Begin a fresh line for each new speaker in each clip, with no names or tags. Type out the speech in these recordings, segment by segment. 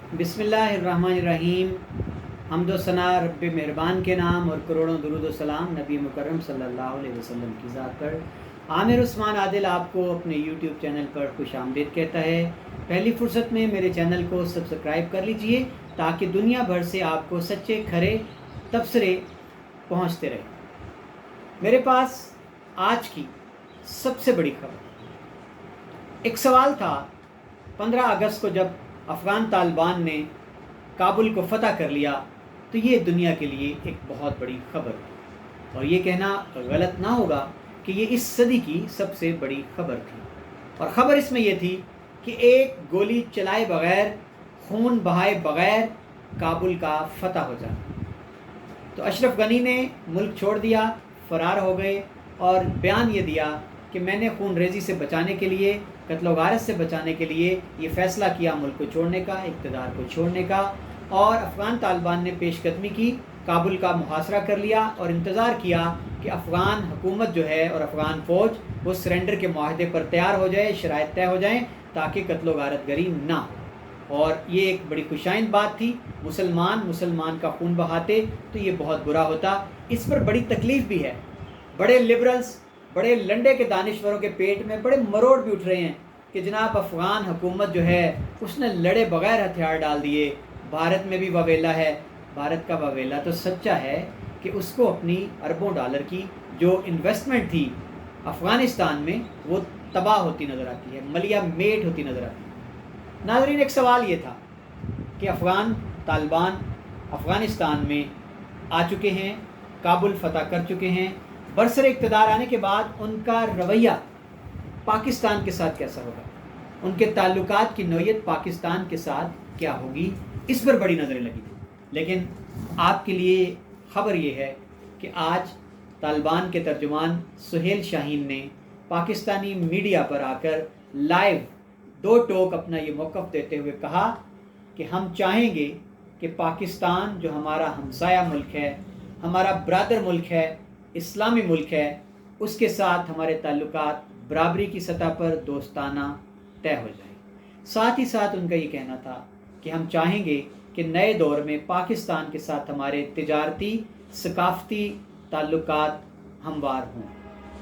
بسم اللہ الرحمن الرحیم۔ حمد و ثنا رب مہربان کے نام اور کروڑوں درود و سلام نبی مکرم صلی اللہ علیہ وسلم کی ذات پر۔ عامر عثمان عادل آپ کو اپنے یوٹیوب چینل پر خوش آمدید کہتا ہے۔ پہلی فرصت میں میرے چینل کو سبسکرائب کر لیجئے تاکہ دنیا بھر سے آپ کو سچے کھرے تبصرے پہنچتے رہیں۔ میرے پاس آج کی سب سے بڑی خبر ایک سوال تھا 15 اگست کو جب افغان طالبان نے کابل کو فتح کر لیا تو یہ دنیا کے لیے ایک بہت بڑی خبر، اور یہ کہنا غلط نہ ہوگا کہ یہ اس صدی کی سب سے بڑی خبر تھی۔ اور خبر اس میں یہ تھی کہ ایک گولی چلائے بغیر، خون بہائے بغیر کابل کا فتح ہو جانا۔ تو اشرف غنی نے ملک چھوڑ دیا، فرار ہو گئے اور بیان یہ دیا کہ میں نے خون ریزی سے بچانے کے لیے، قتل و غارت سے بچانے کے لیے یہ فیصلہ کیا ملک کو چھوڑنے کا، اقتدار کو چھوڑنے کا۔ اور افغان طالبان نے پیش قدمی کی، کابل کا محاصرہ کر لیا اور انتظار کیا کہ افغان حکومت جو ہے اور افغان فوج وہ سرنڈر کے معاہدے پر تیار ہو جائے، شرائط طے ہو جائیں تاکہ قتل و غارت گری نہ ہو۔ اور یہ ایک بڑی خوشائند بات تھی، مسلمان کا خون بہاتے تو یہ بہت برا ہوتا۔ اس پر بڑی تکلیف بھی ہے، بڑے لبرلز، بڑے لنڈے کے دانشوروں کے پیٹ میں بڑے مروڑ بھی اٹھ رہے ہیں کہ جناب افغان حکومت جو ہے اس نے لڑے بغیر ہتھیار ڈال دیے۔ بھارت میں بھی واویلا ہے، بھارت کا واویلا تو سچا ہے کہ اس کو اپنی اربوں ڈالر کی جو انویسٹمنٹ تھی افغانستان میں وہ تباہ ہوتی نظر آتی ہے، ملیا میٹ ہوتی نظر آتی ہے۔ ناظرین، ایک سوال یہ تھا کہ افغان طالبان افغانستان میں آ چکے ہیں، کابل فتح کر چکے ہیں، برسر اقتدار آنے کے بعد ان کا رویہ پاکستان کے ساتھ کیسا ہوگا، ان کے تعلقات کی نوعیت پاکستان کے ساتھ کیا ہوگی، اس پر بڑی نظریں لگی تھی۔ لیکن آپ کے لیے خبر یہ ہے کہ آج طالبان کے ترجمان سہیل شاہین نے پاکستانی میڈیا پر آ کر لائیو دو ٹوک اپنا یہ موقف دیتے ہوئے کہا کہ ہم چاہیں گے کہ پاکستان جو ہمارا ہمسایہ ملک ہے، ہمارا برادر ملک ہے، اسلامی ملک ہے، اس کے ساتھ ہمارے تعلقات برابری کی سطح پر دوستانہ طے ہو جائیں۔ ساتھ ہی ساتھ ان کا یہ کہنا تھا کہ ہم چاہیں گے کہ نئے دور میں پاکستان کے ساتھ ہمارے تجارتی ثقافتی تعلقات ہموار ہوں۔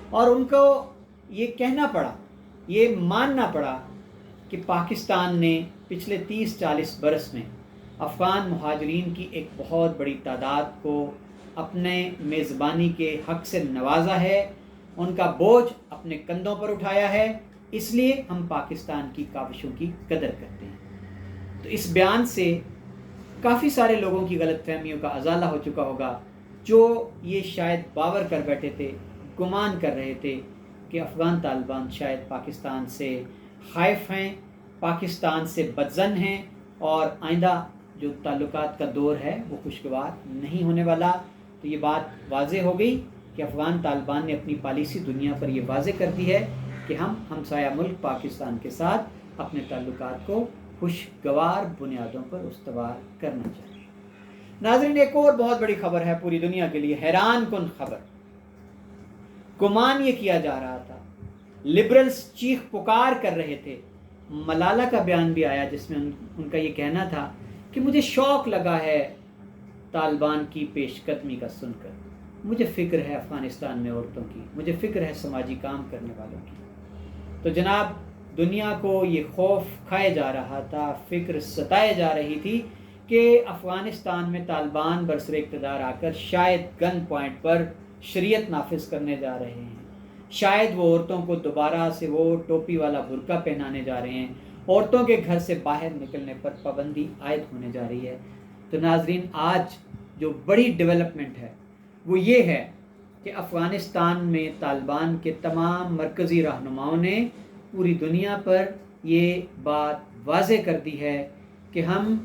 اور ان کو یہ کہنا پڑا، یہ ماننا پڑا کہ پاکستان نے پچھلے 30-40 برس میں افغان مہاجرین کی ایک بہت بڑی تعداد کو اپنے میزبانی کے حق سے نوازا ہے، ان کا بوجھ اپنے کندھوں پر اٹھایا ہے، اس لیے ہم پاکستان کی کاوشوں کی قدر کرتے ہیں۔ تو اس بیان سے کافی سارے لوگوں کی غلط فہمیوں کا ازالہ ہو چکا ہوگا، جو یہ شاید باور کر بیٹھے تھے، گمان کر رہے تھے کہ افغان طالبان شاید پاکستان سے خائف ہیں، پاکستان سے بدظن ہیں اور آئندہ جو تعلقات کا دور ہے وہ خوشگوار نہیں ہونے والا۔ تو یہ بات واضح ہو گئی کہ افغان طالبان نے اپنی پالیسی دنیا پر یہ واضح کر دی ہے کہ ہم ہمسایہ ملک پاکستان کے ساتھ اپنے تعلقات کو خوشگوار بنیادوں پر استوار کرنا چاہتے ہیں۔ ناظرین، ایک اور بہت بڑی خبر ہے پوری دنیا کے لیے، حیران کن خبر۔ گمان یہ کیا جا رہا تھا، لبرلز چیخ پکار کر رہے تھے، ملالہ کا بیان بھی آیا جس میں ان کا یہ کہنا تھا کہ مجھے شوق لگا ہے طالبان کی پیش قدمی کا سن کر، مجھے فکر ہے افغانستان میں عورتوں کی، مجھے فکر ہے سماجی کام کرنے والوں کی۔ تو جناب، دنیا کو یہ خوف کھائے جا رہا تھا، فکر ستائے جا رہی تھی کہ افغانستان میں طالبان برسر اقتدار آ کر شاید گن پوائنٹ پر شریعت نافذ کرنے جا رہے ہیں، شاید وہ عورتوں کو دوبارہ سے وہ ٹوپی والا برقع پہنانے جا رہے ہیں، عورتوں کے گھر سے باہر نکلنے پر پابندی عائد ہونے جا رہی ہے۔ تو ناظرین، آج جو بڑی ڈیولپمنٹ ہے وہ یہ ہے کہ افغانستان میں طالبان کے تمام مرکزی رہنماؤں نے پوری دنیا پر یہ بات واضح کر دی ہے کہ ہم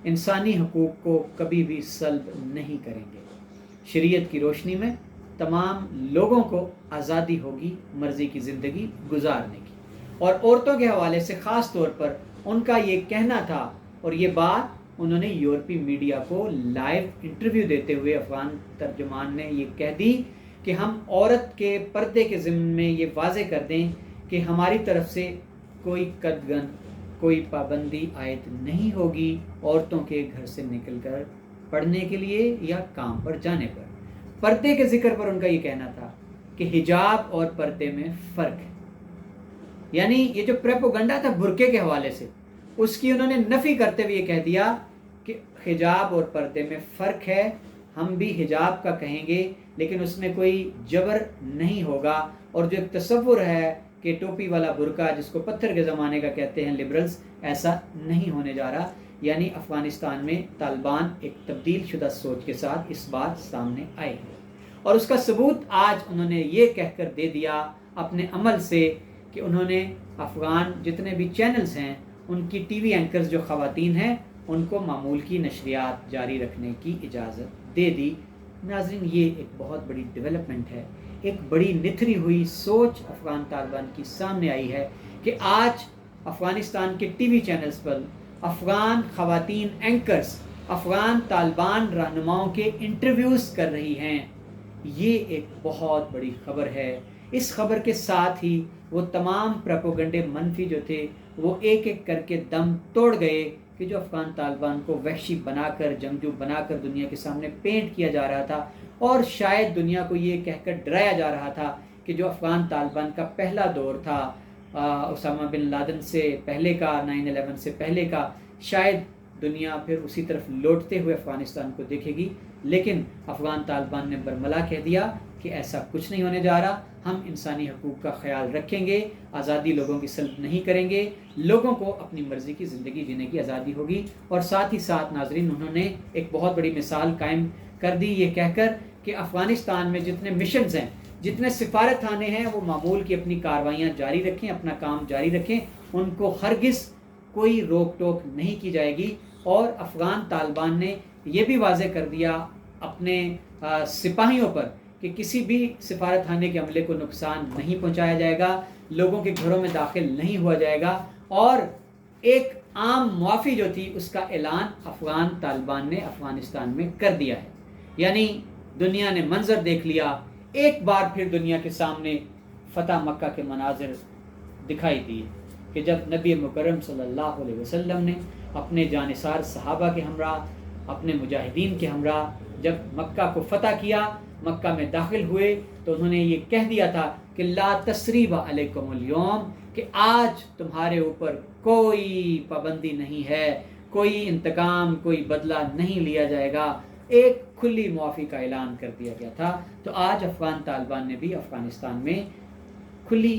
انسانی حقوق کو کبھی بھی سلب نہیں کریں گے۔ شریعت کی روشنی میں تمام لوگوں کو آزادی ہوگی مرضی کی زندگی گزارنے کی۔ اور عورتوں کے حوالے سے خاص طور پر ان کا یہ کہنا تھا، اور یہ بات انہوں نے یورپی میڈیا کو لائیو انٹرویو دیتے ہوئے افغان ترجمان نے یہ کہہ دی کہ ہم عورت کے پردے کے ضمن میں یہ واضح کر دیں کہ ہماری طرف سے کوئی قدغن، कोई पाबंदी आयद नहीं होगी औरतों के घर से निकल कर पढ़ने के लिए या काम पर जाने पर। पर्दे के जिक्र पर उनका ये कहना था कि हिजाब और पर्दे में फ़र्क है, यानी ये जो प्रोपेगेंडा था बुर्के के हवाले से, उसकी उन्होंने नफ़ी करते हुए ये कह दिया कि हिजाब और पर्दे में फ़र्क है, हम भी हिजाब का कहेंगे लेकिन उसमें कोई जबर नहीं होगा। और जो एक तसव्वुर है कि टोपी वाला बुर्का जिसको पत्थर के ज़माने का कहते हैं लिबरल्स, ऐसा नहीं होने जा रहा। यानी अफ़गानिस्तान में तालिबान एक तब्दील शुदा सोच के साथ इस बात सामने आए हैं, और उसका सबूत आज उन्होंने ये कहकर दे दिया अपने अमल से कि उन्होंने अफ़गान जितने भी चैनल्स हैं उनकी टीवी एंकर्स जो ख़वातीन हैं उनको मामूल की नशरियात जारी रखने की इजाज़त दे दी। नाज़रीन, ये एक बहुत बड़ी डेवलपमेंट है, एक बड़ी निथरी हुई सोच अफ़गान तालिबान की सामने आई है कि आज अफ़गानिस्तान के टीवी चैनल्स पर अफ़गान ख़वातीन एंकर्स अफ़गान तालिबान रहनुमाओं के इंटरव्यूज़ कर रही हैं। ये एक बहुत बड़ी खबर है। इस खबर के साथ ही वो तमाम प्रोपेगेंडे मनफी जो थे वो एक एक करके दम तोड़ गए कि जो अफ़गान तालिबान को वहशी बनाकर, जंगजू बनाकर दुनिया के सामने पेंट किया जा रहा था, और शायद दुनिया को ये कहकर डराया जा रहा था कि जो अफ़गान तालिबान का पहला दौर था उसामा बिन लादेन से पहले का, 9/11 से पहले का, शायद दुनिया फिर उसी तरफ लौटते हुए अफ़गानिस्तान को देखेगी। लेकिन अफ़गान तालिबान ने बरमला कह दिया कि ऐसा कुछ नहीं होने जा रहा, हम इंसानी हकूक़ का ख्याल रखेंगे, आज़ादी लोगों की सल्ब नहीं करेंगे, लोगों को अपनी मर्ज़ी की ज़िंदगी जीने की आज़ादी होगी। और साथ ही साथ नाज़रीन, उन्होंने एक बहुत बड़ी मिसाल कायम कर दी ये कहकर कि अफ़गानिस्तान में जितने मिशंस हैं, जितने सिफारत खाने हैं, वो मामूल की अपनी कार्रवाइयाँ जारी रखें, अपना काम जारी रखें, उनको हरगिज़ कोई रोक टोक नहीं की जाएगी। और अफ़गान तालिबान ने यह भी वाज़े कर दिया अपने सिपाहियों पर कि किसी भी सिफारत खाने के अमले को नुकसान नहीं पहुंचाया जाएगा, लोगों के घरों में दाखिल नहीं हुआ जाएगा। और एक आम मुआफ़ी जो थी उसका ऐलान अफ़गान तालिबान ने अफ़गानिस्तान में कर दिया है। यानी दुनिया ने मंजर देख लिया, एक बार फिर दुनिया के सामने फ़तह मक्का के मनाजिर दिखाई दिए कि जब नबी मुकर्रम सल्लल्लाहु अलैहि वसल्लम ने अपने जानिसार सहाबा के हमरा, अपने मुजाहिदीन के हमरा जब मक्का को फ़तह किया, मक्का में दाखिल हुए, तो उन्होंने ये कह दिया था कि ला तस्रीब अलैकुमुल यौम, कि आज तुम्हारे ऊपर कोई पाबंदी नहीं है, कोई इंतकाम, कोई बदला नहीं लिया जाएगा। एक खुली मुआफ़ी का ऐलान कर दिया गया था। तो आज अफ़गान तालिबान ने भी अफ़गानिस्तान में खुली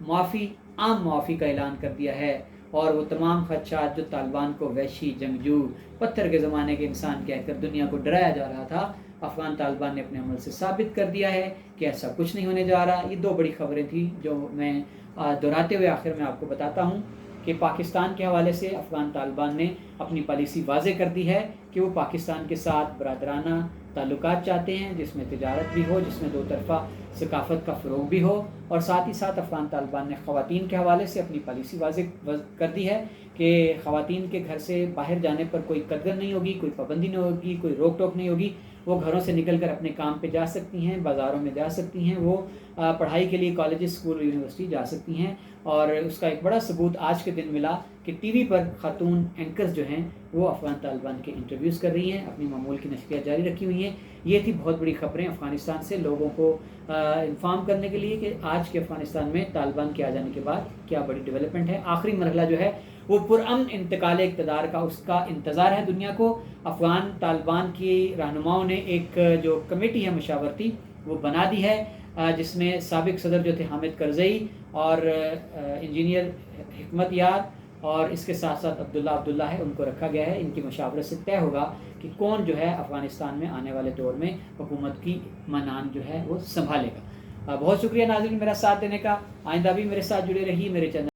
मुआफ़ी, आम मुआफ़ी का ऐलान कर दिया है। और वो तमाम ख़दशात जो तालिबान को वहशी, जंगजू, पत्थर के ज़माने के इंसान कहकर दुनिया को डराया जा रहा था, अफ़गान तालिबान ने अपने अमल से साबित कर दिया है कि ऐसा कुछ नहीं होने जा रहा। ये दो बड़ी ख़बरें थी जो मैं दोहराते हुए आखिर में आपको बताता हूँ कि पाकिस्तान के हवाले से अफ़गान तालिबान ने अपनी पॉलिसी वाज़े कर दी है कि वो पाकिस्तान के साथ बरादराना ताल्लुकात चाहते हैं, जिसमें तिजारत भी हो, जिसमें दो तरफ़ा सकाफ़त का फ़रोग़ भी हो। और साथ ही साथ अफ़गान तालिबान ने ख़वातीन के हवाले से अपनी पॉलिसी वाज़े कर दी है कि ख़वातीन के घर से बाहर जाने पर कोई कदर नहीं होगी, कोई पाबंदी नहीं होगी, कोई रोक टोक नहीं होगी। वो घरों से निकल कर अपने काम पे जा सकती हैं, बाज़ारों में जा सकती हैं, वो पढ़ाई के लिए कॉलेज, स्कूल, यूनिवर्सिटी जा सकती हैं। और उसका एक बड़ा सबूत आज के दिन मिला कि टीवी पर खातून एंकर्स जो हैं वो अफ़गान तालिबान के इंटरव्यूज़ कर रही हैं, अपनी मामूल की नशरियात जारी रखी हुई हैं। ये थी बहुत बड़ी ख़बरें अफ़गानिस्तान से लोगों को इन्फॉर्म करने के लिए कि आज के अफ़गानिस्तान में तालिबान के आ जाने के बाद क्या बड़ी डेवलपमेंट है। आखिरी मरहला जो है वो पुरअमन इंतकाल इक़्तिदार का, उसका इंतज़ार है दुनिया को। अफ़गान तालिबान की रहनुमाओं ने एक जो कमेटी है मुशावरती वो बना दी है, जिसमें साबिक़ सदर जो थे हामिद करज़ई और इंजीनियर हिकमत यार और इसके साथ साथ अब्दुल्ला है, उनको रखा गया है। इनकी मशावरत से तय होगा कि कौन जो है अफ़गानिस्तान में आने वाले दौर में हुकूमत की मनान जो है वो संभालेगा। बहुत शुक्रिया नाज़रीन मेरा साथ देने का। आइंदा भी मेरे साथ जुड़े रहिए मेरे चैनल